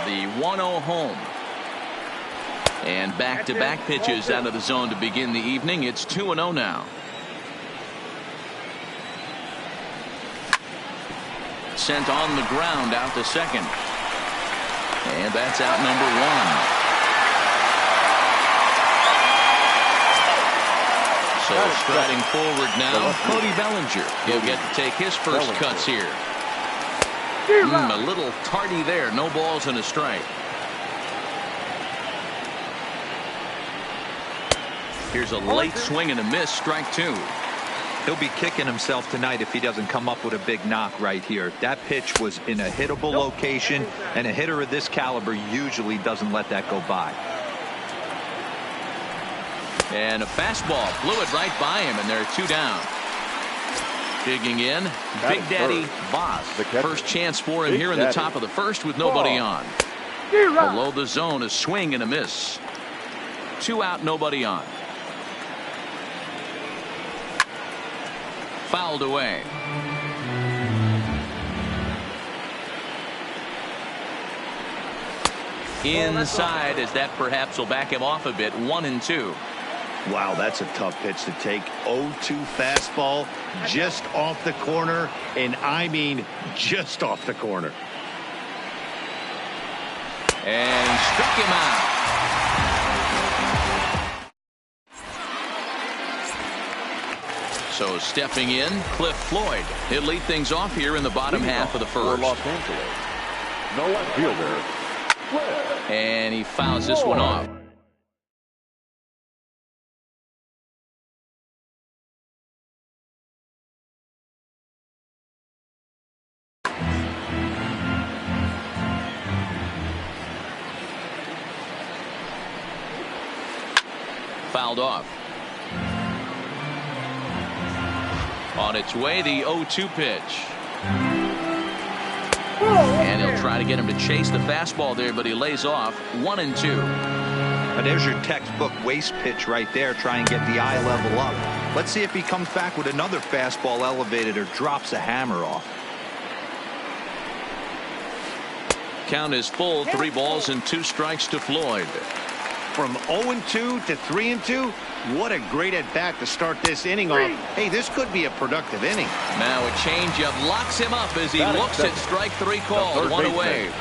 the 1-0 home. And back-to-back pitches out of the zone to begin the evening. It's 2-0 now. Sent on the ground out to second. And that's out number one. So striding forward now, Cody Bellinger. He'll get to take his first cuts here. A little tardy there. No balls and a strike. Here's a late swing and a miss. Strike two. He'll be kicking himself tonight if he doesn't come up with a big knock right here. That pitch was in a hittable location, and a hitter of this caliber usually doesn't let that go by. And a fastball blew it right by him, and there are two down. Digging in, Big Daddy Voss. First chance for him here in the top of the first with nobody on. Below the zone, a swing and a miss. 2 out, nobody on. Fouled away. Inside, as that perhaps will back him off a bit. 1-2. Wow, that's a tough pitch to take. 0-2 fastball just off the corner, and I mean just off the corner. And struck him out. So stepping in, Cliff Floyd. He'll lead things off here in the bottom half of the first. Los Angeles. No left fielder. And he fouls this one off. Fouled off. On its way, the 0-2 pitch. And he'll try to get him to chase the fastball there, but he lays off. 1-2. Now there's your textbook waste pitch right there. Try and get the eye level up. Let's see if he comes back with another fastball elevated or drops a hammer off. Count is full. 3 balls and 2 strikes to Floyd. From 0-2 to 3-2, what a great at-bat to start this inning off. Hey, this could be a productive inning. Now a changeup locks him up as he looks at strike 3 called. 1 away.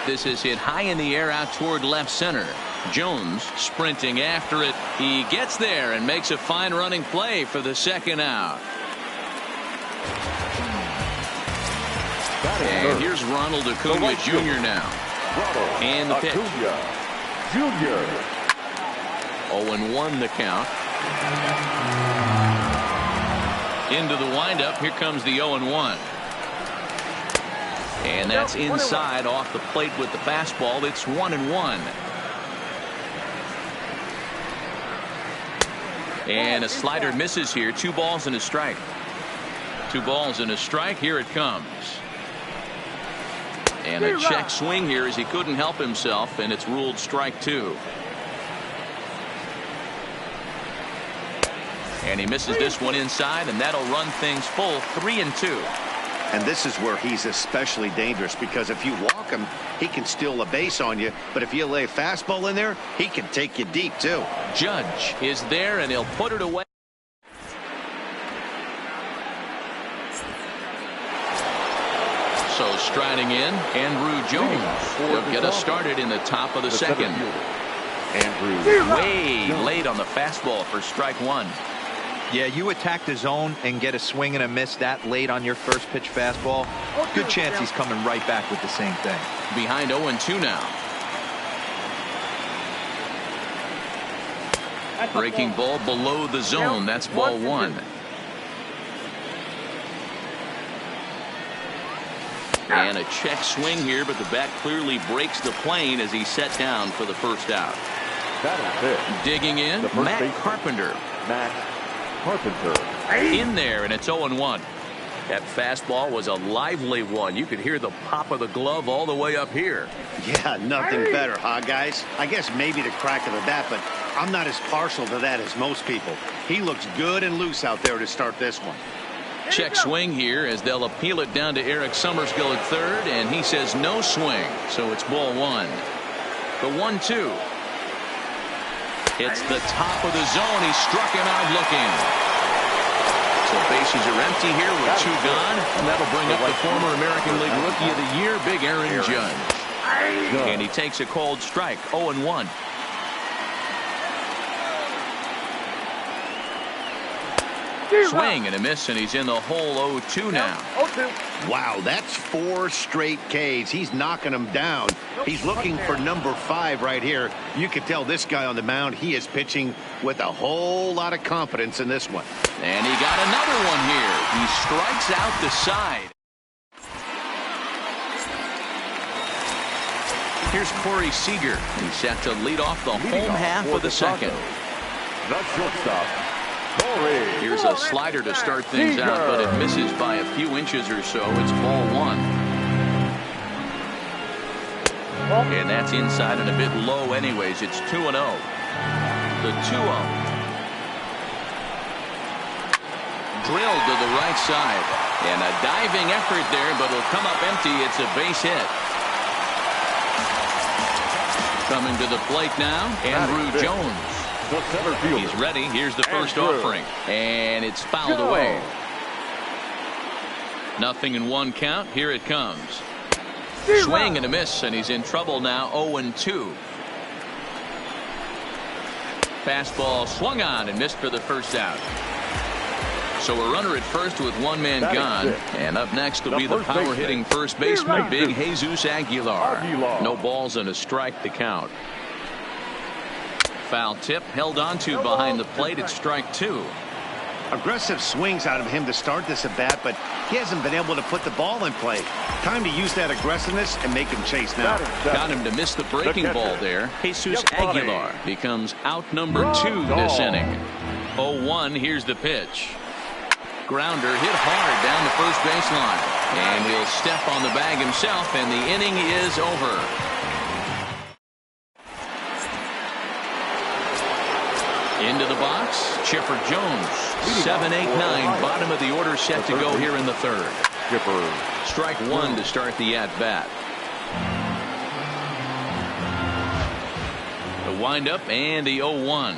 This is hit high in the air out toward left center. Jones sprinting after it. He gets there and makes a fine running play for the second out. And here's Ronald Acuna Jr. now. And the pitch. 0-1 the count. Into the windup. Here comes the 0-1. And that's inside off the plate with the fastball. It's 1-1. And a slider misses here. 2 balls and a strike. 2 balls and a strike. Here it comes. And a check swing here as he couldn't help himself, and it's ruled strike 2. And he misses this one inside, and that'll run things full. 3-2. And this is where he's especially dangerous, because if you walk him, he can steal a base on you. But if you lay a fastball in there, he can take you deep, too. Judge is there, and he'll put it away. So striding in, Andrew Jones will get us started in the top of the second. Way late on the fastball for strike 1. Yeah, you attack the zone and get a swing and a miss that late on your first pitch fastball. Good chance he's coming right back with the same thing. Behind 0-2 now. Breaking ball below the zone. That's ball 1. And a check swing here, but the bat clearly breaks the plane as he's set down for the first out. Digging in, Matt Carpenter. In there, and it's 0-1. That fastball was a lively one. You could hear the pop of the glove all the way up here. Yeah, nothing better, huh, guys? I guess maybe the crack of the bat, but I'm not as partial to that as most people. He looks good and loose out there to start this one. check swing here as they'll appeal it down to Eric Summerskill at third, and he says no swing, so it's ball one. The 1-2. It's the top of the zone. He struck him out looking. So bases are empty here with two gone, and that'll bring up the former American League Rookie of the Year, Big Aaron Judge. And he takes a cold strike, 0-1. Swing and a miss, and he's in the hole 0-2 now. Wow, that's 4 straight Ks. He's knocking them down. He's looking for number 5 right here. You can tell this guy on the mound, he is pitching with a whole lot of confidence in this one. And he got another one here. He strikes out the side. Here's Corey Seager. He's set to lead off the home half of the second. The shortstop, Here's a slider to start things out, but it misses by a few inches or so. It's ball one. And that's inside and a bit low anyways. It's 2-0. The 2-0. Drilled to the right side. And a diving effort there, but it'll come up empty. It's a base hit. Coming to the plate now, Andrew Jones. He's ready. Here's the first offering. And it's fouled away. 0-1 count. Here it comes. Swing and a miss, and he's in trouble now. 0-2. Fastball swung on and missed for the first out. So a runner at first with one man gone. And up next will be the power hitting first baseman, Big Jesus Aguilar. No balls and a strike to count. Foul tip held onto behind the plate at strike 2. Aggressive swings out of him to start this at bat, but he hasn't been able to put the ball in play. Time to use that aggressiveness and make him chase now. Got him to miss the breaking ball there. Jesus Aguilar becomes out number 2 this inning. 0-1. Here's the pitch. Grounder hit hard down the first baseline. And he'll step on the bag himself, and the inning is over. Into the box, Chipper Jones. 7-8-9, bottom of the order set to go here in the third. Strike 1 to start the at-bat. The windup and the 0-1.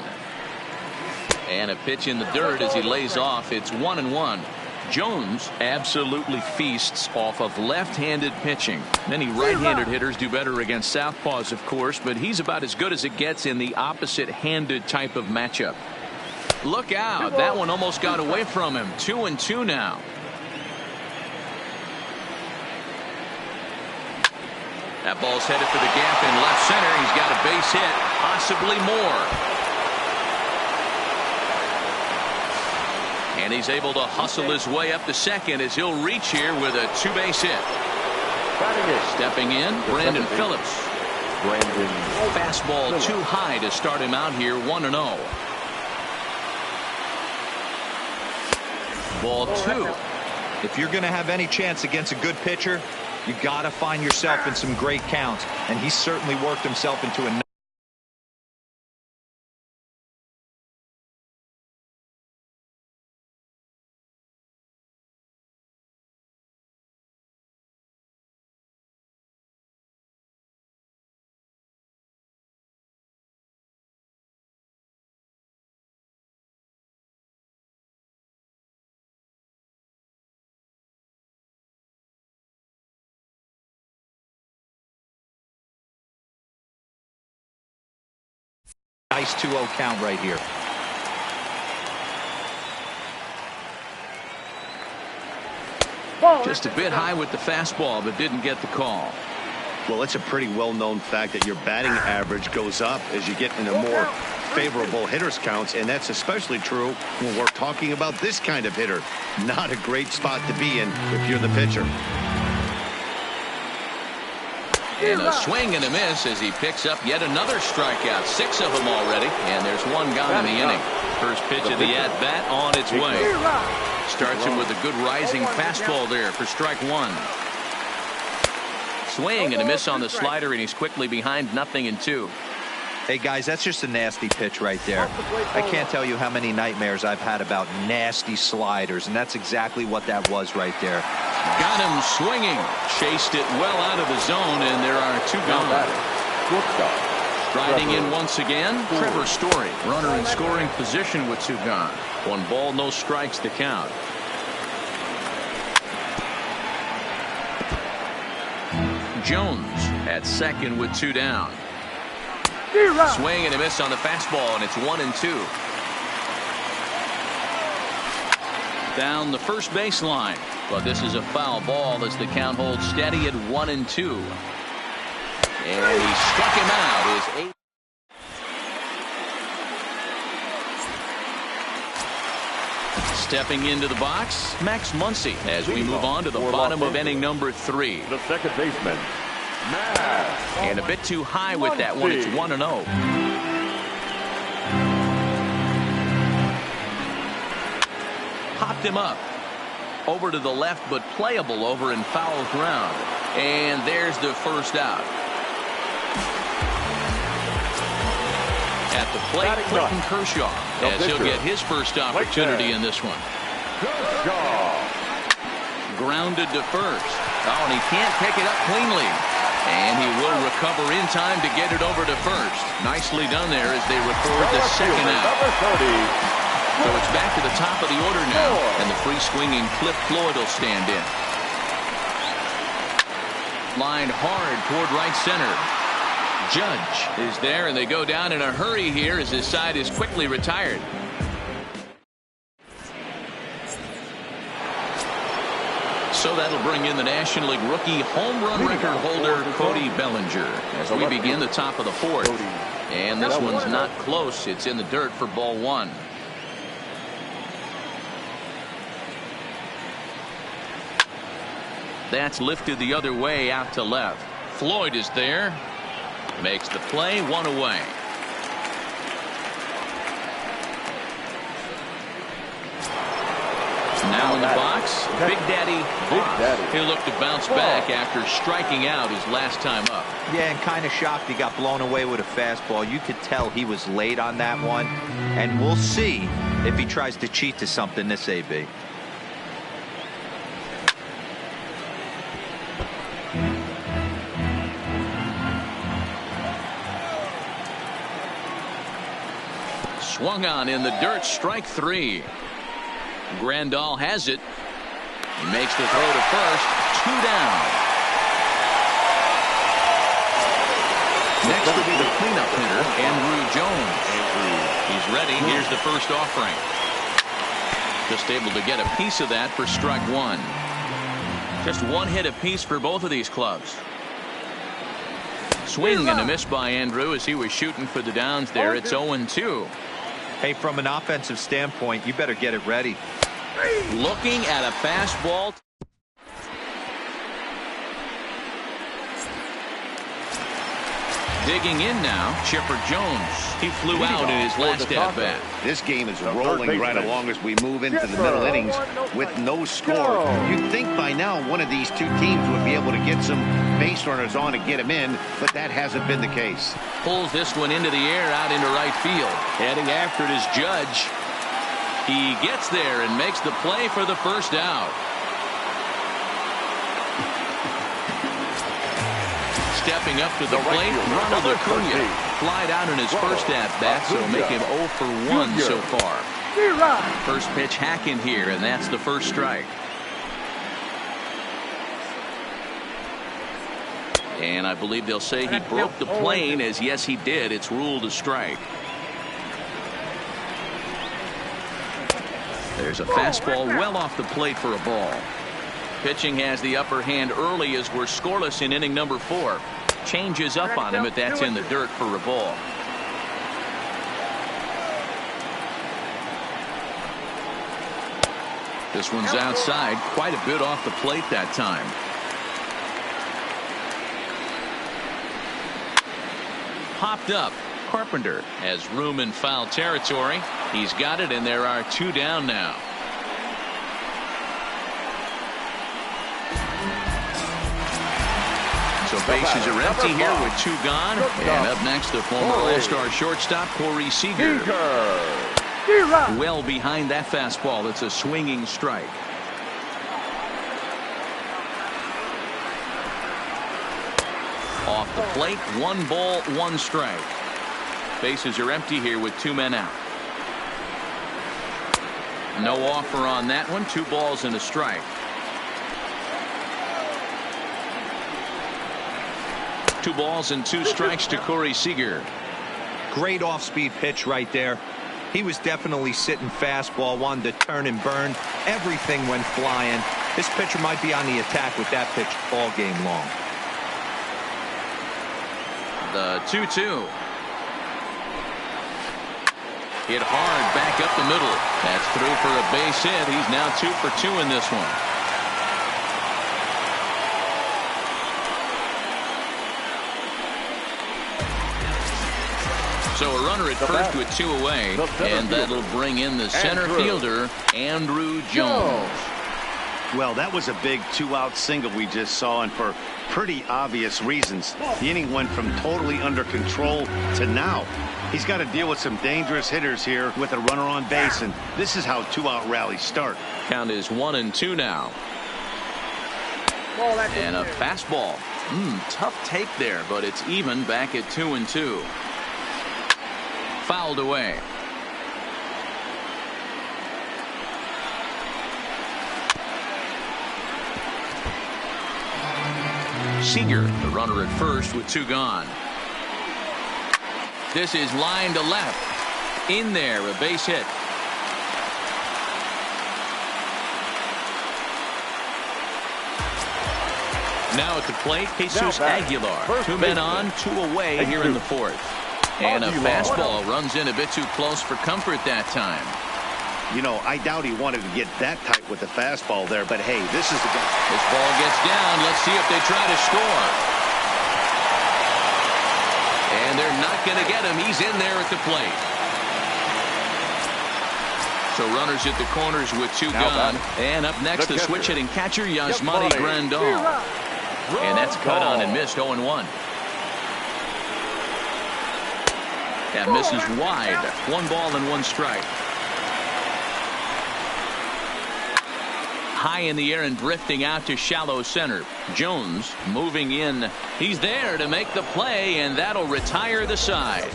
And a pitch in the dirt as he lays off. It's 1-1. Jones absolutely feasts off of left-handed pitching. Many right-handed hitters do better against southpaws, of course, but he's about as good as it gets in the opposite-handed type of matchup. Look out. That one almost got away from him. 2-2 now. That ball's headed for the gap in left center. He's got a base hit, possibly more. And he's able to hustle his way up to second as he'll reach here with a 2-base hit. Stepping in, Brandon Phillips. Fastball too high to start him out here. 1-0. Ball 2. If you're going to have any chance against a good pitcher, you got to find yourself in some great counts. And he certainly worked himself into a nice 2-0 count right here. Just a bit high with the fastball, but didn't get the call. Well, it's a pretty well-known fact that your batting average goes up as you get into more favorable hitters counts, and that's especially true when we're talking about this kind of hitter. Not a great spot to be in if you're the pitcher. And a swing and a miss as he picks up yet another strikeout. 6 of them already, and there's one gone in the inning. First pitch of the at-bat on its way. Starts him with a good rising fastball there for strike 1. Swing and a miss on the slider, and he's quickly behind 0-2. Hey, guys, that's just a nasty pitch right there. I can't tell you how many nightmares I've had about nasty sliders, and that's exactly what that was right there. Got him swinging. Chased it well out of the zone, and there are two gone. Striding in once again, Trevor Story. Runner in scoring position with two gone. 1 ball, no strikes to count. Jones at second with 2 down. Swing and a miss on the fastball, and it's 1-2. Down the first baseline, but this is a foul ball as the count holds steady at 1-2. And he struck him out. His 8th. Stepping into the box, Max Muncy, as we move on to the bottom of inning number 3. The second baseman, Max. And a bit too high with that one. It's 1-0. Popped him up. Over to the left, but playable over in foul ground. And there's the first out. At the plate, Clayton Kershaw, as he'll get his first opportunity in this one. Grounded to first. Oh, and he can't pick it up cleanly. And he will recover in time to get it over to first. Nicely done there as they record the second out. So it's back to the top of the order now, and the free swinging Cliff Floyd will stand in. Lined hard toward right center. Judge is there, and they go down in a hurry here as his side is quickly retired. So that'll bring in the National League rookie home run record holder Cody Bellinger as we begin the top of the 4th. And this one's not close. It's in the dirt for ball 1. That's lifted the other way out to left. Floyd is there. Makes the play, 1 away. Now in the box, Big Daddy Boss. He'll look to bounce back after striking out his last time up. Yeah, and kind of shocked he got blown away with a fastball. You could tell he was late on that one. And we'll see if he tries to cheat to something this AB. Swung on in the dirt, strike 3. Grandal has it. He makes the throw to first. 2 down. Next will be the cleanup hitter, Andrew Jones. He's ready. Here's the first offering. Just able to get a piece of that for strike 1. Just 1 hit apiece for both of these clubs. Swing and a miss by Andrew as he was shooting for the downs there. It's 0-2. Hey, from an offensive standpoint, you better get it ready. Looking at a fastball. Digging in now, Chipper Jones. He flew out in his last at-bat. This game is rolling right along as we move into the middle innings with no score. You'd think by now one of these two teams would be able to get some base runners on and get them in, but that hasn't been the case. Pulls this one into the air out into right field. Heading after it is Judge. He gets there and makes the play for the first out. Stepping up to the plate, Ronald Acuna. Flied out in his first at-bat, so make him 0 for 1 so far. First pitch hacking here, and that's the first strike. And I believe they'll say he broke the plane, as yes he did. It's ruled a strike. There's a fastball well off the plate for a ball. Pitching has the upper hand early as we're scoreless in inning number 4. Changes up on him, but that's in the dirt for a ball. This one's outside, quite a bit off the plate that time. Popped up. Carpenter has room in foul territory. He's got it, and there are 2 down now. So So bases are empty here with 2 gone. And up next, the former All-Star shortstop, Corey Seager. Well behind that fastball. It's a swinging strike. Off the plate, 1 ball, 1 strike. Bases are empty here with 2 men out. No offer on that one. 2 balls and a strike. Two balls and 2 strikes to Corey Seager. Great off-speed pitch right there. He was definitely sitting fastball, wanted to turn and burn. Everything went flying. This pitcher might be on the attack with that pitch all game long. The 2-2. Hit hard back up the middle. That's through for a base hit. He's now 2 for 2 in this one. So a runner at first with 2 away, and that'll bring in the center fielder, Andrew Jones. Well, that was a big 2-out single we just saw, and for pretty obvious reasons. The inning went from totally under control to now. He's got to deal with some dangerous hitters here with a runner on base, and this is how 2-out rallies start. Count is 1-2 now. And a fastball. Tough take there, but it's even back at 2-2. Fouled away. Seager, the runner at first with 2 gone. This is line to left. In there, a base hit. Now at the plate, Jesus Aguilar. 2 men on, 2 away here in the 4th. And a fastball runs in a bit too close for comfort that time. You know, I doubt he wanted to get that tight with the fastball there, but hey, this is the guy. This ball gets down. Let's see if they try to score. And they're not going to get him. He's in there at the plate. So runners at the corners with 2 gone. And up next, the switch hitting catcher, Yasmani Grandal. And that's cut on and missed 0-1. That misses wide. 1 ball and 1 strike. High in the air and drifting out to shallow center. Jones moving in. He's there to make the play, and that'll retire the side.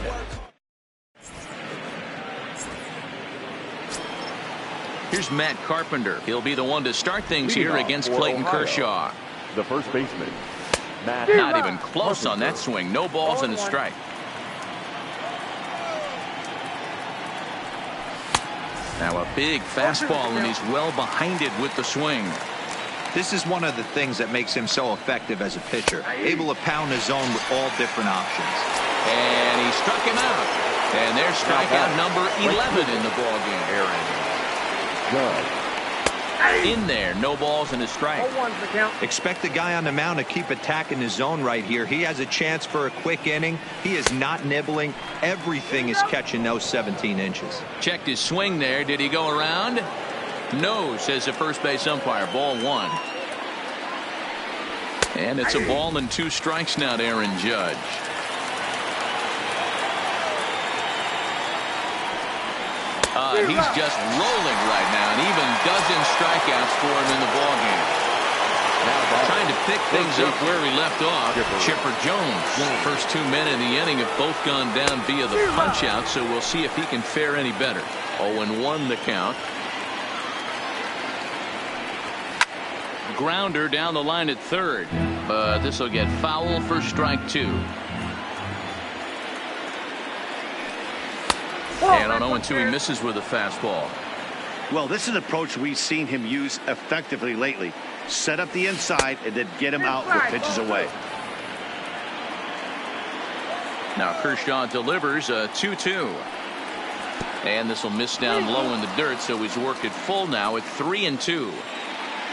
Here's Matt Carpenter. He'll be the one to start things here against Clayton Kershaw. The first baseman, Matt. Not even close on that swing. No balls and a strike. Now a big fastball, and he's well behind it with the swing. This is one of the things that makes him so effective as a pitcher. Able to pound his zone with all different options. And he struck him out. And there's strikeout number 11 in the ballgame. Good. In there, no balls and a strike. Expect the guy on the mound to keep attacking his zone right here. He has a chance for a quick inning. He is not nibbling. Everything is catching those 17 inches. Checked his swing there. Did he go around? No, says the first base umpire. Ball 1. And it's a ball and 2 strikes now to Aaron Judge. He's just rolling right now, and even dozen strikeouts for him in the ballgame. Trying to pick things up where he left off. Chipper Jones. First 2 men in the inning have both gone down via the punch-out, so we'll see if he can fare any better. 0-1 the count. Grounder down the line at third, but this will get foul for strike 2. And on 0-2, he misses with a fastball. Well, this is an approach we've seen him use effectively lately. Set up the inside and then get him out with pitches away. Now Kershaw delivers a 2-2. And this will miss down low in the dirt, so he's worked it full now at 3-2.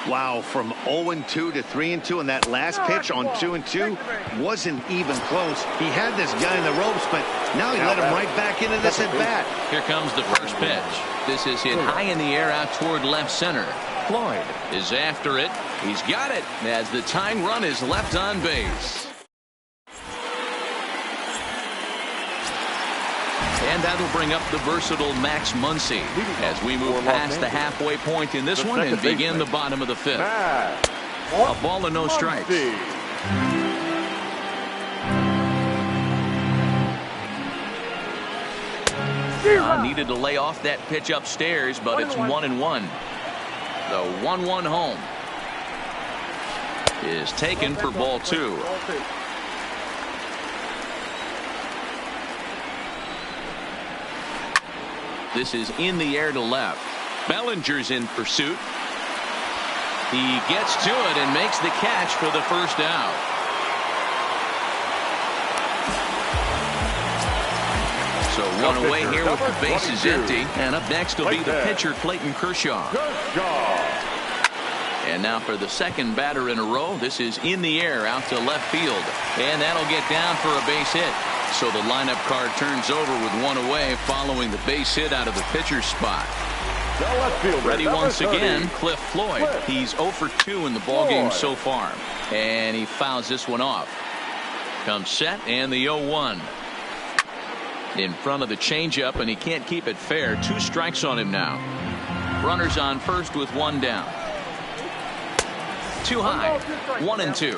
Wow, from 0-2 to 3-2, and that last pitch on 2-2 wasn't even close. He had this guy in the ropes, but now he let him right back into this at bat. Here comes the first pitch. This is hit high in the air out toward left center. Floyd is after it. He's got it as the tying run is left on base. And that'll bring up the versatile Max Muncy as we move past the halfway point in this one and begin the bottom of the fifth. A ball and no strikes. Needed to lay off that pitch upstairs, but it's 1-1. The 1-1 home is taken for ball two. This is in the air to left. Bellinger's in pursuit. He gets to it and makes the catch for the first out. So one away here with the bases empty. And up next will be the pitcher, Clayton Kershaw. And now for the second batter in a row. This is in the air out to left field. And that'll get down for a base hit. So the lineup card turns over with one away following the base hit out of the pitcher's spot. Ready once again, Cliff Floyd. He's 0 for 2 in the ballgame so far. And he fouls this one off. Comes set and the 0-1. In front of the changeup, and he can't keep it fair. 2 strikes on him now. Runners on first with 1 down. Too high. 1-2.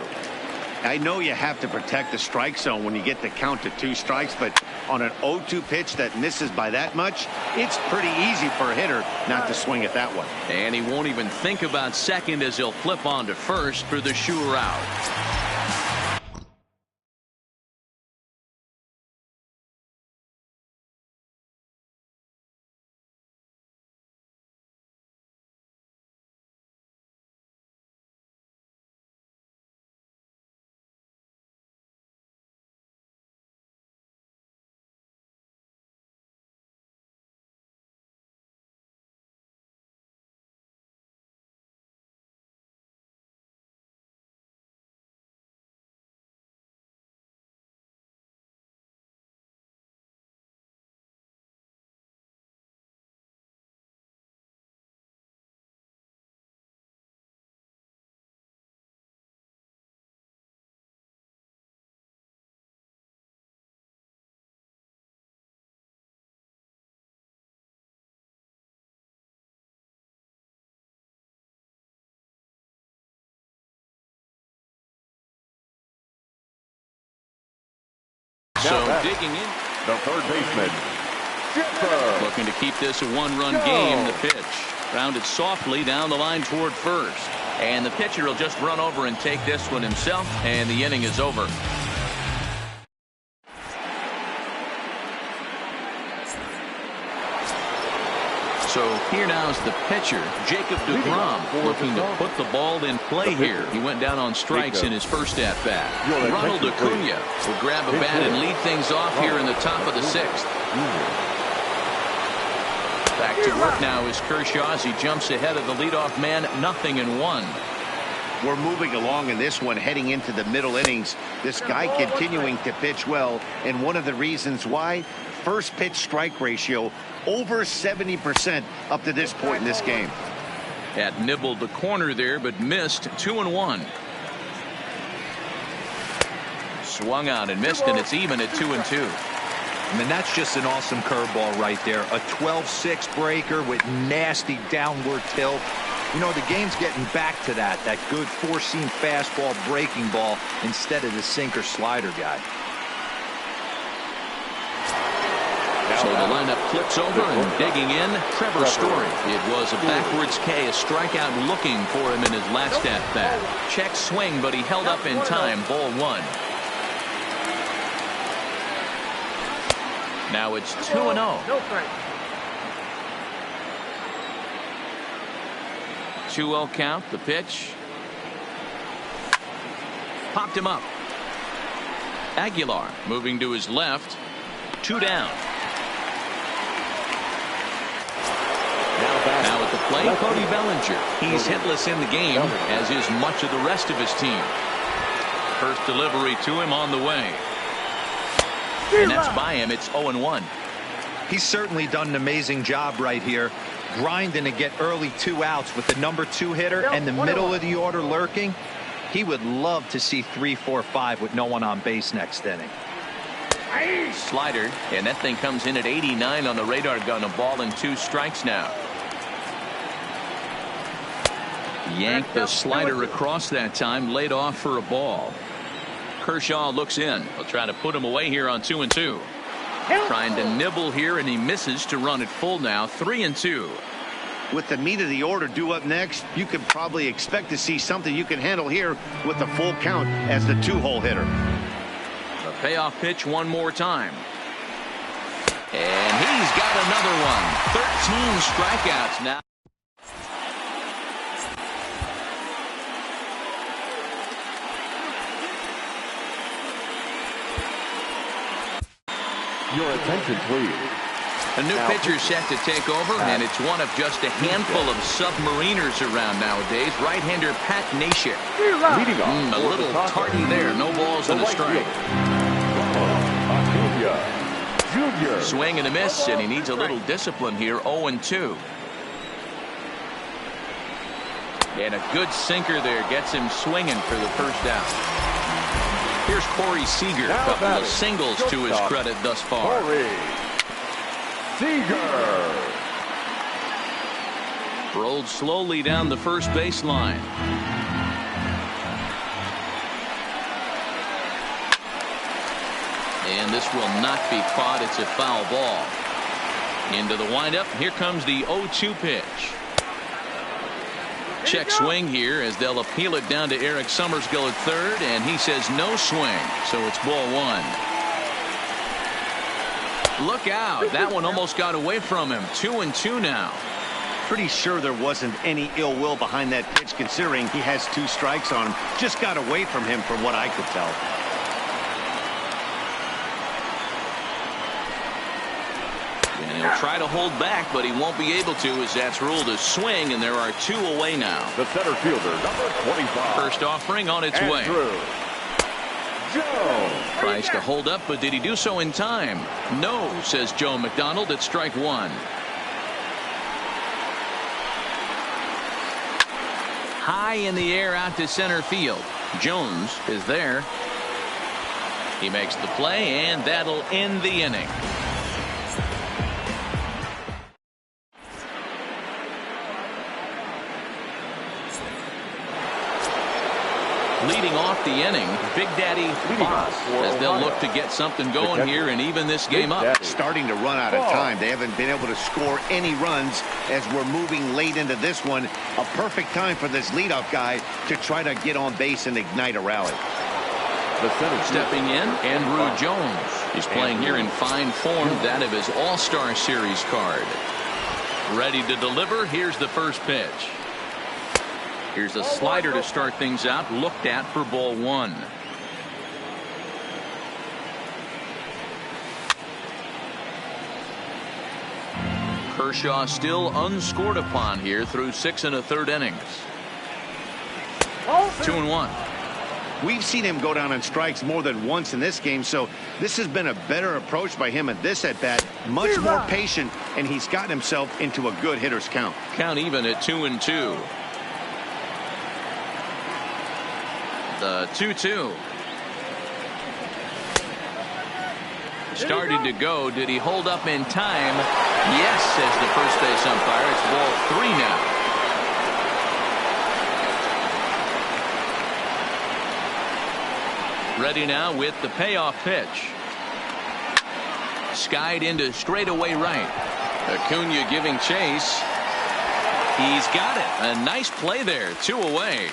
I know you have to protect the strike zone when you get the count to 2 strikes, but on an 0-2 pitch that misses by that much, it's pretty easy for a hitter not to swing it that way. And he won't even think about second as he'll flip on to first for the sure out. So digging in. The third baseman. Looking to keep this a 1-run game. The pitch. Grounded softly down the line toward first. And the pitcher will just run over and take this one himself. And the inning is over. So here now is the pitcher, Jacob deGrom, looking to put the ball in play here. He went down on strikes in his first at-bat. Ronald Acuna will grab a bat and lead things off here in the top of the 6th. Back to work now is Kershaw as he jumps ahead of the leadoff man, 0-1. We're moving along in this one, heading into the middle innings. This guy continuing to pitch well, and one of the reasons why, first pitch strike ratio over 70% up to this point in this game. Had nibbled the corner there, but missed. 2-1. Swung out and missed, and it's even at 2-2. And that's just an awesome curveball right there. A 12-6 breaker with nasty downward tilt. You know, the game's getting back to that good four-seam fastball breaking ball instead of the sinker slider guy. So the lineup flips over and digging in, Trevor Story. It was a backwards K, a strikeout looking for him in his last at-bat. Check swing, but he held up in time. Ball 1. Now it's 2-0. 2-0 count. The pitch. Popped him up. Aguilar moving to his left. 2 down. Now at the plate, Cody Bellinger. He's hitless in the game, as is much of the rest of his team. First delivery to him on the way. And that's by him. It's 0-1. He's certainly done an amazing job right here, grinding to get early 2 outs with the number 2 hitter and the middle of the order lurking. He would love to see 3, 4, 5 with no one on base next inning. Slider, and that thing comes in at 89 on the radar gun. A ball and 2 strikes now. Yanked the slider across that time, laid off for a ball. Kershaw looks in. He'll try to put him away here on 2-2. Trying to nibble here, and he misses to run it full now. 3-2. With the meat of the order due up next, you could probably expect to see something you can handle here with the full count as the 2-hole hitter. The payoff pitch one more time. And he's got another one. 13 strikeouts now. Your attention, please. A new pitcher set to take over, and it's one of just a handful of submariners around nowadays. Right-hander Pat Nashik. Leading off a little tardy there. No balls and a strike. Junior. Swing and a miss, and he needs a little discipline here. 0-2. And a good sinker there gets him swinging for the first down. Here's Corey Seager. A couple of singles to his credit thus far. Corey Seager. Rolled slowly down the first baseline. And this will not be caught. It's a foul ball. Into the windup. Here comes the 0-2 pitch. Check swing here as they'll appeal it down to Eric Summersgill at third, and he says no swing, so it's ball 1. Look out. That one almost got away from him. 2-2 now. Pretty sure there wasn't any ill will behind that pitch, considering he has 2 strikes on him. Just got away from him from what I could tell. And he'll try to hold back, but he won't be able to, as that's ruled a swing, and there are 2 away now. The center fielder, number 25. First offering on its way. Tries to hold up, but did he do so in time? No, says Joe McDonald at strike 1. High in the air out to center field. Jones is there. He makes the play, and that'll end the inning. Leading off the inning, Big Daddy Boss, as they'll look to get something going here and even this game up. Starting to run out of time. They haven't been able to score any runs as we're moving late into this one. A perfect time for this leadoff guy to try to get on base and ignite a rally. Stepping in, Andrew Jones. He's playing here in fine form, that of his All-Star Series card. Ready to deliver. Here's the first pitch. Here's a slider to start things out, looked at for ball 1. Kershaw still unscored upon here through 6 1/3 innings. 2-1. We've seen him go down on strikes more than once in this game, so this has been a better approach by him at this at-bat. Much more patient, and he's gotten himself into a good hitter's count. Count even at 2-2. The 2-2. Started to go. Did he hold up in time? Yes, says the first base umpire. It's ball 3 now. Ready now with the payoff pitch. Skied into straightaway right. Acuna giving chase. He's got it. A nice play there. 2 away.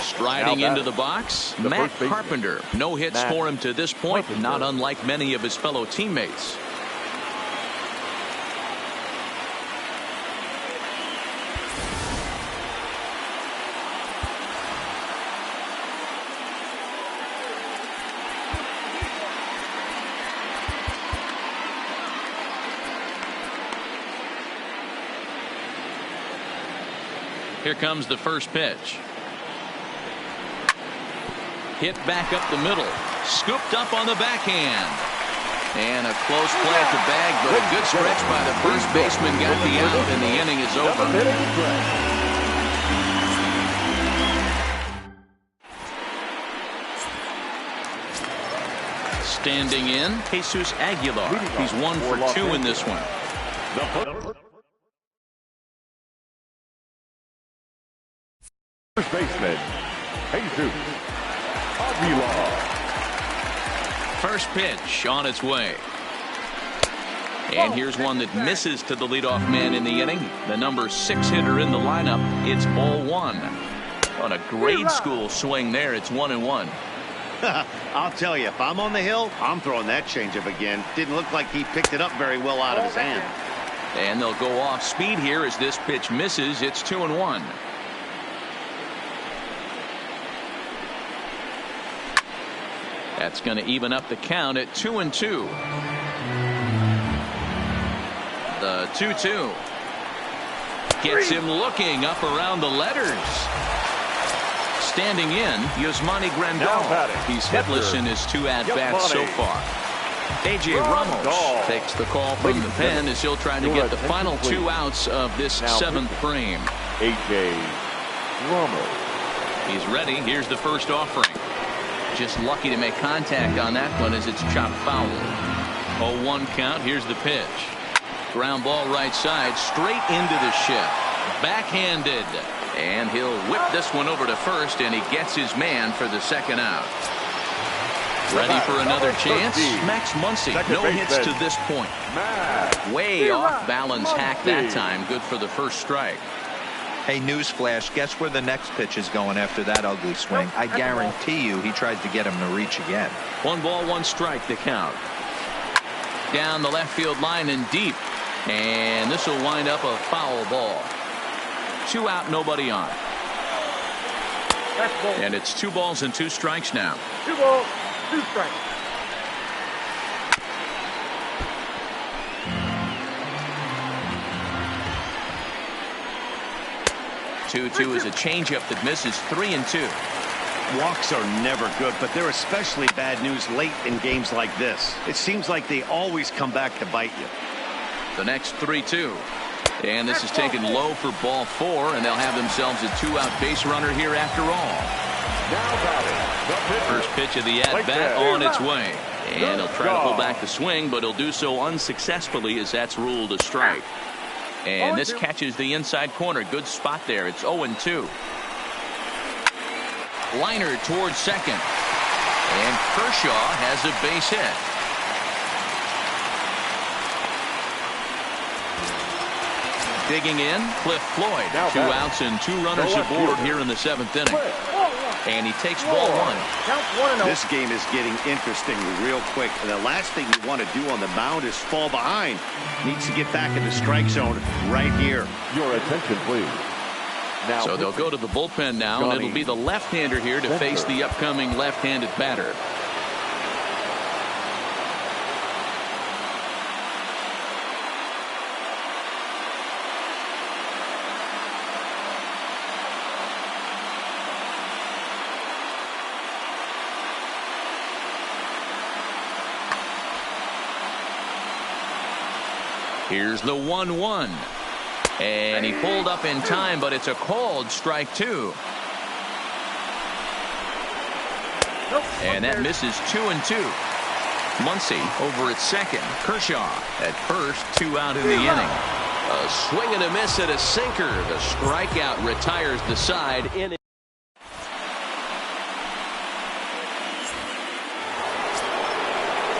Striding into the box, Matt Carpenter. No hits for him to this point, not unlike many of his fellow teammates. Here comes the first pitch. Hit back up the middle. Scooped up on the backhand. And a close play at the bag, but a good stretch by the first baseman got the out, and the inning is over. Standing in, Jesus Aguilar. He's 1 for 2 in this one. First baseman, Jesus Aguilar. First pitch on its way. And here's one that misses to the leadoff man in the inning. The number 6 hitter in the lineup. It's ball 1. On a grade school swing there, it's 1-1. I'll tell you, if I'm on the hill, I'm throwing that changeup again. Didn't look like he picked it up very well out of his hand. And they'll go off speed here as this pitch misses. It's 2-1. That's going to even up the count at 2-2. The 2-2 gets him looking up around the letters. Standing in, Yasmani Grandal. He's hitless in his 2 at-bats so far. A.J. Ramos takes the call from the pen as he'll try to get the final 2 outs of this 7th frame. A.J. Ramos. He's ready. Here's the first offering. Just lucky to make contact on that one as it's chopped foul. 0-1 count. Here's the pitch. Ground ball right side, straight into the shift. Backhanded. And he'll whip this one over to first, and he gets his man for the 2nd out. Ready for another chance? Max Muncy. No hits to this point. Way off balance hack that time. Good for the first strike. Hey, newsflash, guess where the next pitch is going after that ugly swing? I guarantee you he tries to get him to reach again. 1 ball, 1 strike to count. Down the left field line and deep. And this will wind up a foul ball. 2 out, nobody on. And it's 2 balls and 2 strikes now. 2 balls, 2 strikes. Two is a changeup that misses. 3-2. Walks are never good, but they're especially bad news late in games like this. It seems like they always come back to bite you. The next 3-2. And this is taken low for ball 4, and they'll have themselves a 2-out base runner here after all. First pitch of the at-bat on its way. And he'll try to pull back the swing, but he'll do so unsuccessfully as that's ruled a strike. And this catches the inside corner. Good spot there. It's 0-2. Liner towards second. And Kershaw has a base hit. Digging in, Cliff Floyd. 2 outs and 2 runners aboard here in the 7th inning. And he takes ball 1. This game is getting interesting real quick. And the last thing you want to do on the mound is fall behind. Needs to get back in the strike zone right here. Your attention, please. Now, so they'll go to the bullpen now, and it'll be the left-hander here to face the upcoming left-handed batter. Here's the 1-1. And he pulled up in time, but it's a called strike 2. And that misses 2-2. Muncy over at second. Kershaw at first. 2 out in the inning. A swing and a miss at a sinker. The strikeout retires the side.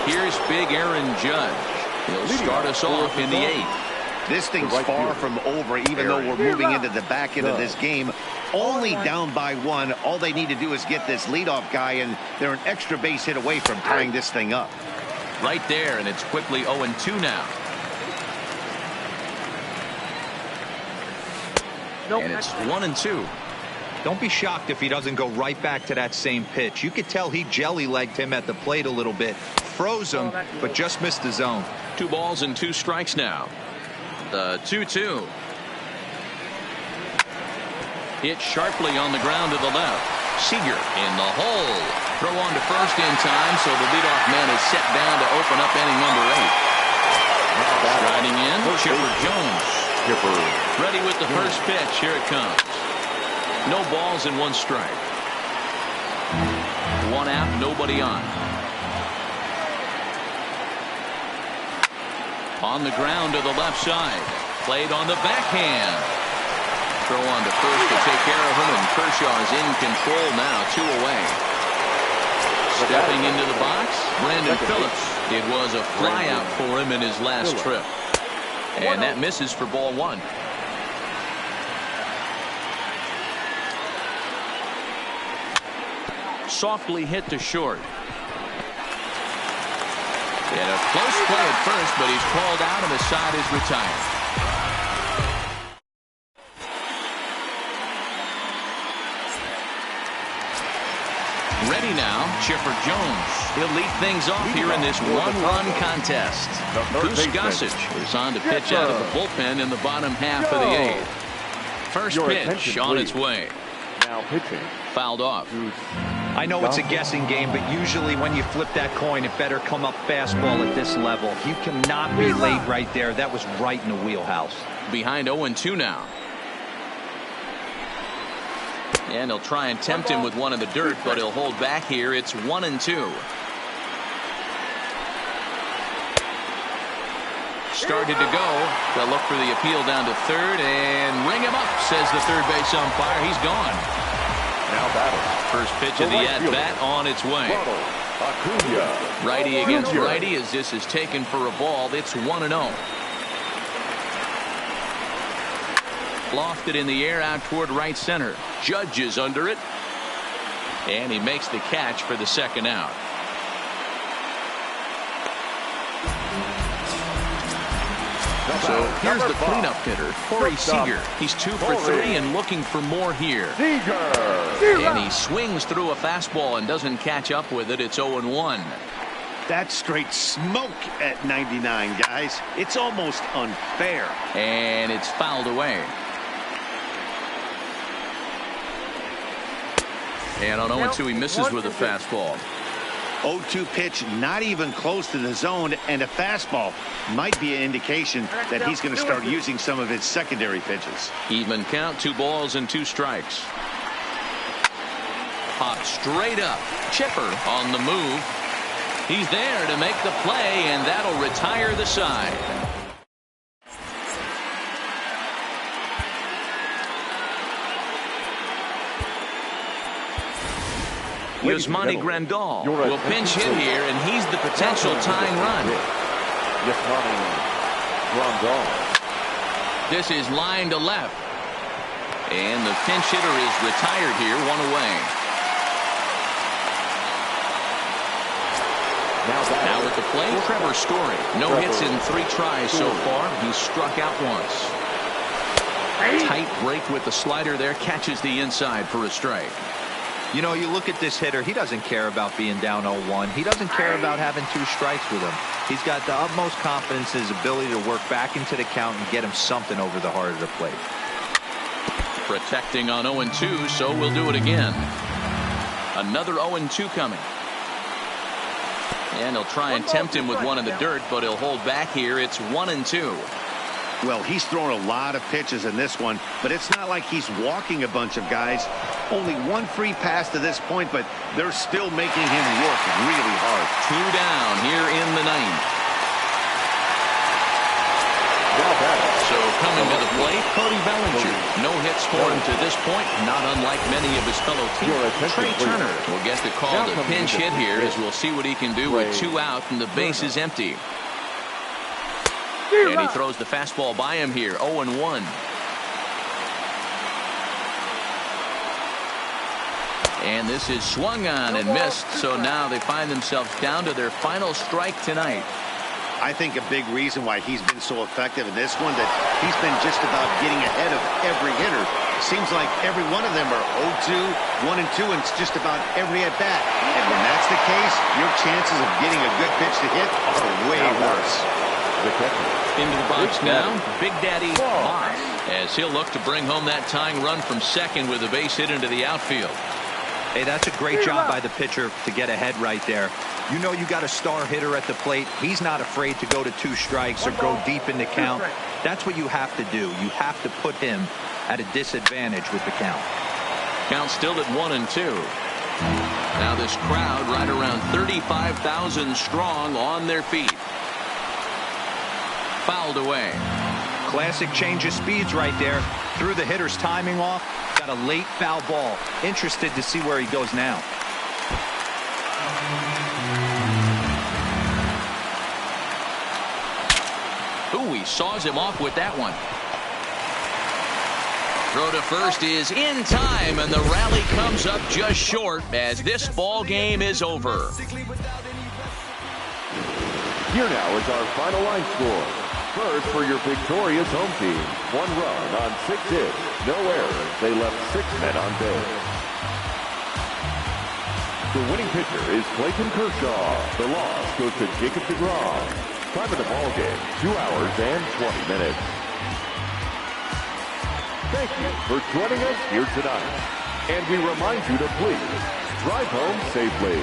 Here's big Aaron Judge. He'll start us off in the 8th. This thing's far from over, even though we're moving into the back end of this game. Only down by 1. All they need to do is get this leadoff guy, and they're an extra base hit away from tying this thing up. Right there, and it's quickly 0-2 now. And it's 1-2. Don't be shocked if he doesn't go right back to that same pitch. You could tell he jelly-legged him at the plate a little bit. Froze him, but just missed the zone. 2 balls and 2 strikes now. The 2-2. Hit sharply on the ground to the left. Seager in the hole. Throw on to first in time, so the leadoff man is set down to open up inning number 8. Riding in, Chipper Jones. Ready with the first pitch. Here it comes. No balls and 1 strike. 1 out, nobody on. On the ground to the left side. Played on the backhand. Throw on to first to take care of him, and Kershaw's in control now, 2 away. Stepping into the box, Brandon Phillips. It was a flyout for him in his last trip. And that misses for ball 1. Softly hit to short. And a close play at first, but he's called out and the side is retired. Ready now, Chipper Jones. He'll lead things off here in this one-run contest. Goose Gossage is on to pitch out of the bullpen in the bottom half of the 8th. First pitch on its way. Now pitching. Fouled off. I know it's a guessing game, but usually when you flip that coin, it better come up fastball at this level. You cannot be late right there. That was right in the wheelhouse. Behind 0-2 now. And he'll try and tempt him with one in the dirt, but he'll hold back here. It's 1-2. Started to go. They'll look for the appeal down to third and ring him up, says the third base umpire. He's gone. Now battle. First pitch of the at-bat on its way. Ayuniya. Righty against righty as this is taken for a ball. It's 1-0. Lofted in the air out toward right center. Judge is under it. And he makes the catch for the second out. So here's the cleanup hitter, Corey Seager. He's 2 for 3 and looking for more here. And he swings through a fastball and doesn't catch up with it. It's 0-1. That's straight smoke at 99, guys. It's almost unfair. And it's fouled away. And on 0-2, he misses with a fastball. 0-2 pitch, not even close to the zone, and a fastball might be an indication that he's going to start using some of his secondary pitches. Even count, 2 balls and 2 strikes. Pop straight up. Chipper on the move. He's there to make the play, and that'll retire the side. Yasmani Grandal will pinch hit here, and he's the potential tying run. Yasmani Grandal. This is line to left. And the pinch hitter is retired here, 1 away. Now at the plate, Trevor Story. No hits in 3 tries so far. He's struck out once. Tight break with the slider there. Catches the inside for a strike. You know, you look at this hitter, he doesn't care about being down 0-1. He doesn't care about having 2 strikes with him. He's got the utmost confidence in his ability to work back into the count and get him something over the heart of the plate. Protecting on 0-2, so we'll do it again. Another 0-2 coming. And he'll try and tempt him with one in the dirt, but he'll hold back here. It's 1-2. Well, he's thrown a lot of pitches in this one, but it's not like he's walking a bunch of guys. Only 1 free pass to this point, but they're still making him work really hard. 2 down here in the 9th. So coming to the plate, Cody Bellinger. No hits for him to this point, not unlike many of his fellow teammates. Trey Turner will get the call to pinch hit here, as we'll see what he can do with 2 out and the base is empty. And he throws the fastball by him here, 0-1. And this is swung on and missed, so now they find themselves down to their final strike tonight. I think a big reason why he's been so effective in this one, that he's been just about getting ahead of every hitter. Seems like every one of them are 0-2, 1-2, and it's just about every at-bat. And when that's the case, your chances of getting a good pitch to hit are way worse. Into the box now, Big Daddy Boss, as he'll look to bring home that tying run from second with a base hit into the outfield. Hey, that's a great job by the pitcher to get ahead right there. You know you got a star hitter at the plate. He's not afraid to go to 2 strikes or go deep in the count. That's what you have to do. You have to put him at a disadvantage with the count. Count still at 1-2. Now this crowd right around 35,000 strong on their feet. fouled away. Classic change of speeds right there. Threw the hitter's timing off. Got a late foul ball. Interested to see where he goes now. Ooh, he saws him off with that one. Throw to first is in time, and the rally comes up just short as this ball game is over. Here now is our final line score. First for your victorious home team. 1 run on 6 hits. No errors. They left 6 men on base. The winning pitcher is Clayton Kershaw. The loss goes to Jacob deGrom. Time of the ball game, 2 hours and 20 minutes. Thank you for joining us here tonight. And we remind you to please drive home safely.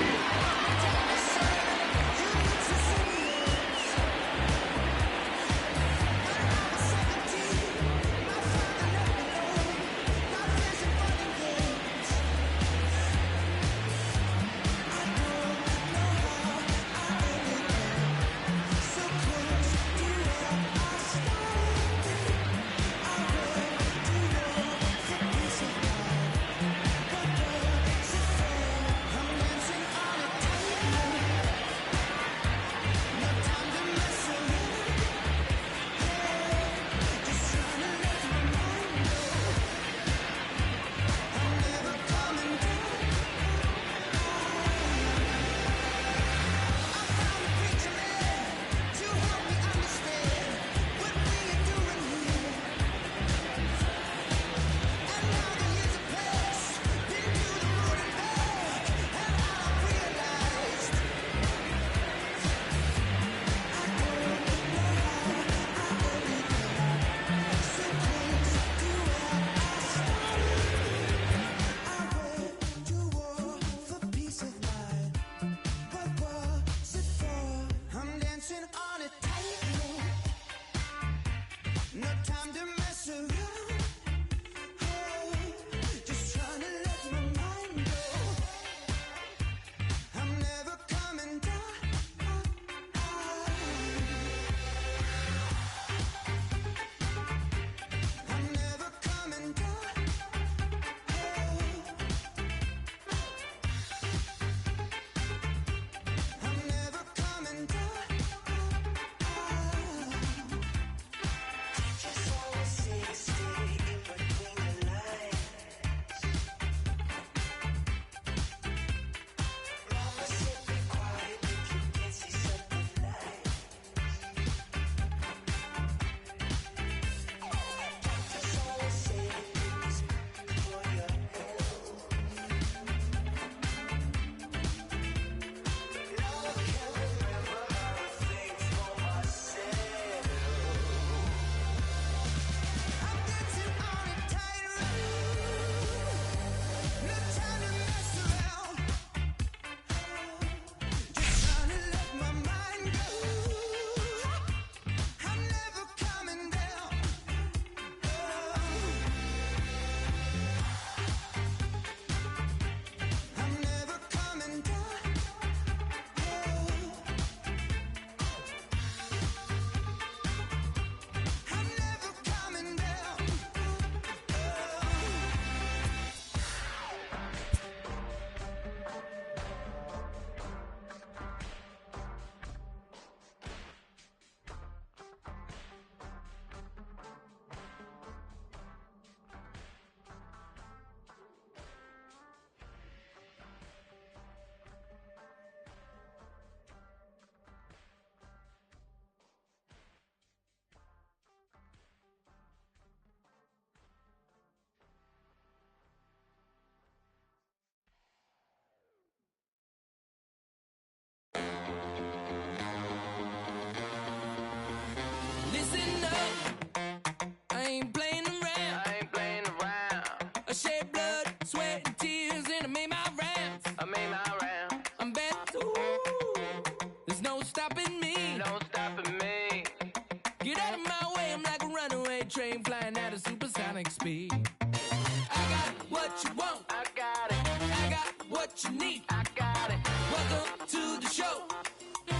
Train flying at a supersonic speed. I got what you want. I got it. I got what you need. I got it. Welcome to the show.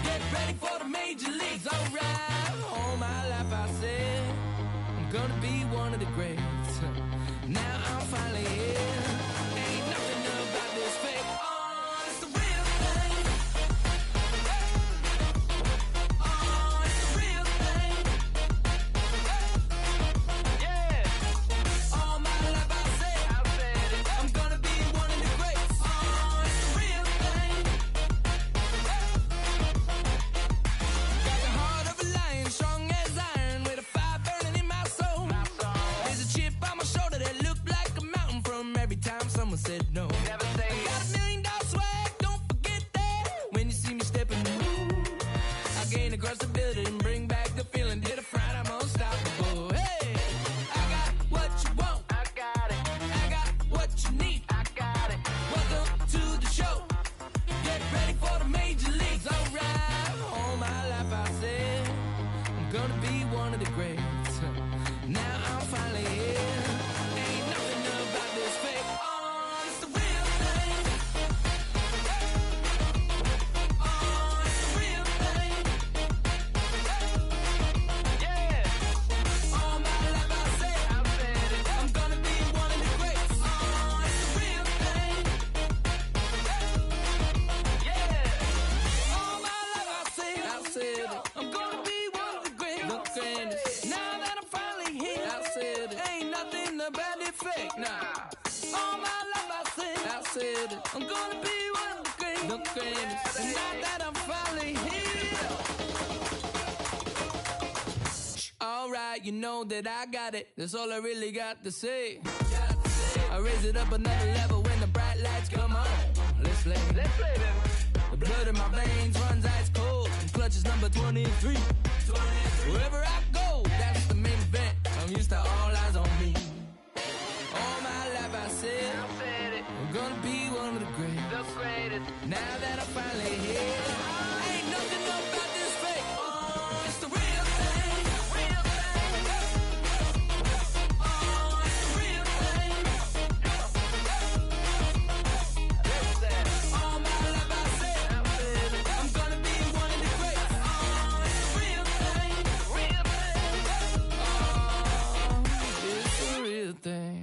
Get ready for the major leagues. All right. All my life them every time someone said no. Never say I got $1 million swag, don't forget that. When you see me stepping in the room, I gain across the building, bring back the feeling. Did a fright, I'm unstoppable. Hey, I got what you want, I got it. I got what you need, I got it. Welcome to the show. Get ready for the major leagues, alright. All my life I said I'm gonna be one of the greats. Now I'm finally here. Ain't nothing about this fake. Oh, it's the real thing. Oh, it's the real thing. Yeah. All my life I said it. I'm gonna be one of the greats. Oh, it's the real thing. Yeah. All my life I said it. I'm gonna be one of the greats. The greatest. Now that I'm finally here, I said it. Ain't nothing about it fake. Nah. All my life I said it. I'm gonna be one of the greatest. And now that I'm finally here. Alright, you know that I got it. That's all I really got to say. I raise it up another level when the bright lights come on. Let's play. Let's play them. The blood in my veins runs ice cold. And clutch is number 23. Wherever I go, that's the main event. I'm used to all eyes on me. All my life I said it. I'm gonna be one of the greatest. The greatest. Now that I'm finally here, ain't nothing about this fake. Oh, it's the real thing. Real thing. Oh, it's the real thing. All my life I said it. I'm gonna be one of the greatest. Oh, it's the real thing. Real thing. Oh, it's the real thing.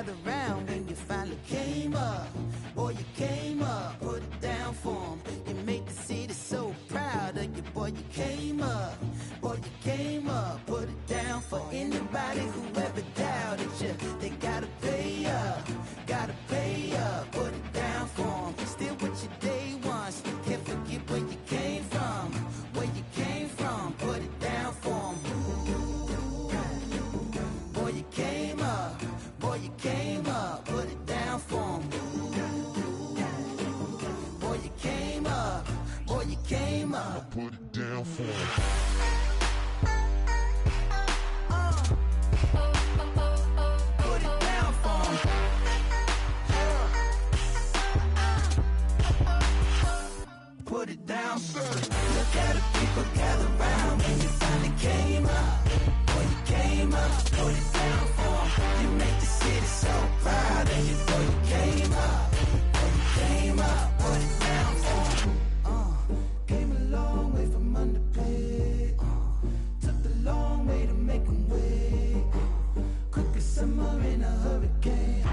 gather round when you finally came up. Boy, you came up, put it down for 'em. You made the city so proud of you. Boy, you came up. Boy, you came up, put it down for anybody who ever doubted you. They gotta pay up, gotta pay up. Put it down for 'em. Still with your day ones. Can't forget where you came from. Where you came from, put it down for 'em. Boy, you came up. Boy, you came up, put it down for 'em. Boy, you came up. Boy, you came up. Put it down for 'em. Put it down for 'em. Put it down. Look at the people gather round when you finally came up. Boy, you came up, put it down for 'em. You make the city so proud of you. Boy, you came up. Boy, you came up, put it down for 'em. Came a long way from underpaid. Took the long way to make 'em wait. Quick as summer in a hurricane.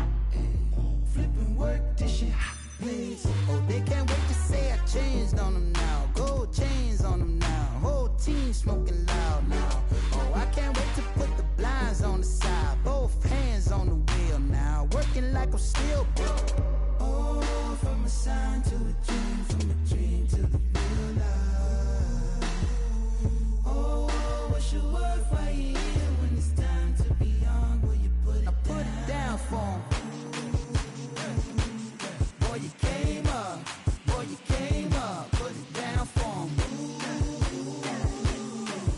Flipping work, dishing please. Oh, they can't wait to say I changed on them now. Gold chains on them now. Whole team smoking loud now. Oh, I can't wait to put the blinds on the side. Both hands on the wheel now. Working like I'm still broke. Oh, from a sign to a dream, from a dream to the real life. Oh, what's your worth right here when it's time to be on? Will you put it down? I put it down for 'em. Boy, you came up. Boy, you came up. Put it down for 'em.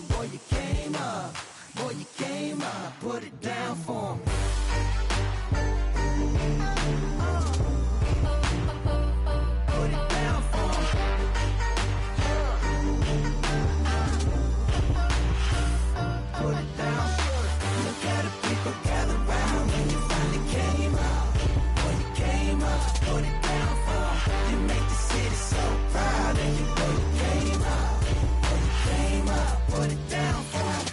Boy, you came up. Boy, you came up. Put it down for 'em. Put it down for 'em. Put it down. Look at the people gather round when you finally came up. Boy, you came up. Put it down for 'em. You make the city so proud of you. Boy, you came up. Boy, you came up. Put it down for 'em.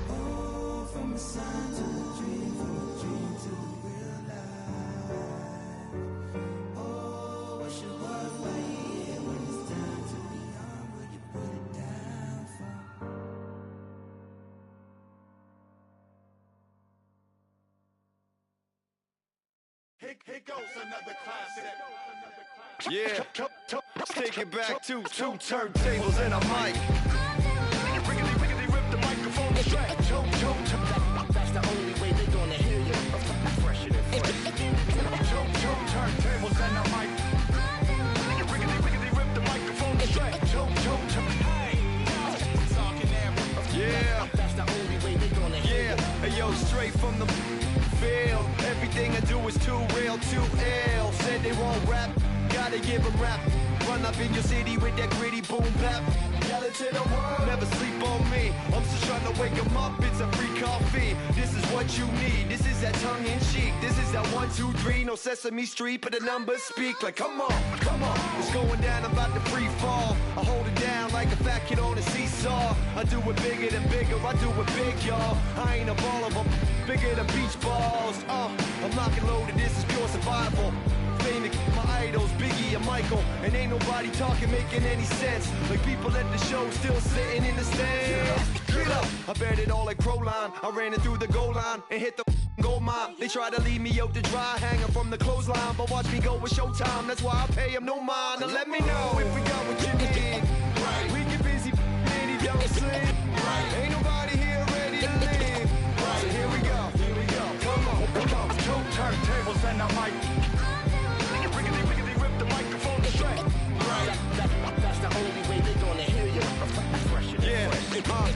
Oh, from a sign to a dream, from a dream to the real life. Oh, what's your worth right here when it's time to be on? Will you put it down for 'em? Here goes another classic. Yeah, let's take it back to two turntables and a mic. Riggedy rip the microphone straight. That's the only way they're gonna hear you. Fresher than fresh. Two turntables and a mic. Riggedy rip the microphone straight. Hey, talking there. Yeah, That's the only way they're gonna hear you. yeah. Hey yo, straight from the field. Everything I do is too real, too ill. Said they won't rap, gotta give them rap. Run up in your city with that gritty boom bap. Yell it to the world. Never sleep on me. I'm just trying to wake them up. It's a free coffee. This is what you need. This is that tongue in cheek. This is that 1, 2, 3. No Sesame Street, but the numbers speak. Like, come on, come on. It's going down, I'm about to free fall. I hold it down like a fat kid on a seesaw. I do it bigger than bigger. I do it big, y'all. I ain't a ball of them. Bigger than beach balls. I'm locking loaded. This is pure survival. Fame to my idols, Biggie and Michael. And ain't nobody talking, making any sense. Like people at the show still sitting in the stands. Get up! I bet it all like Proline. I ran it through the goal line and hit the gold mine. They try to leave me out to dry, hanging from the clothesline. But watch me go with Showtime. That's why I pay them no mind. Now let me know if we got what you need. Right. We get busy, and he don't sleep. Right. Ain't nobody here ready to leave. Right. So here we go. Here we go. Come on. Two turntables and a mic. Riggedy rip the microphone straight. Right. That's the only way they're gonna hear you. Fresher than fresh.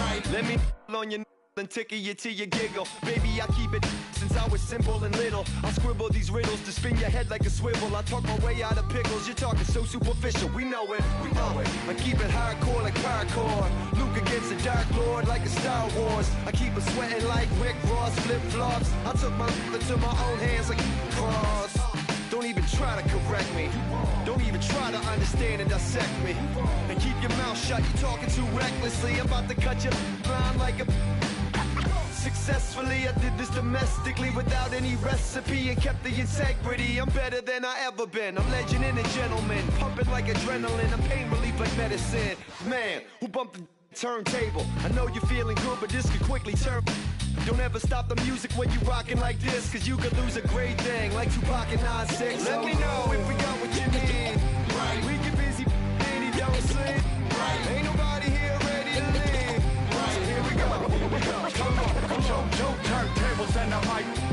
Right. Let me on your and tickle you till you giggle. Baby, I keep it since I was simple and little. I scribble these riddles to spin your head like a swivel. I talk my way out of pickles. You're talking so superficial. We know it. We know it. I keep it hardcore like parkour. Luke against the Dark Lord like a Star Wars. I keep it sweating like Rick Ross flip flops. I took my into my own hands like cross. Don't even try to correct me. Don't even try to understand and dissect me. And keep your mouth shut. You're talking too recklessly. I'm about to cut your line like a. successfully. I did this domestically without any recipe and kept the integrity. I'm better than I ever been. I'm legend and a gentleman, pumping like adrenaline. I'm pain relief like medicine. Man, who bumped the turntable? I know you're feeling good, but this could quickly turn. Don't ever stop the music when you rockin' like this, cause you could lose a great thing like Tupac and 9-6. Let me know if we got what you need. Right. We get busy and he don't sleep. Right. Ain't nobody here ready to leave. Right. So here we go. Come on, turntables and the mic.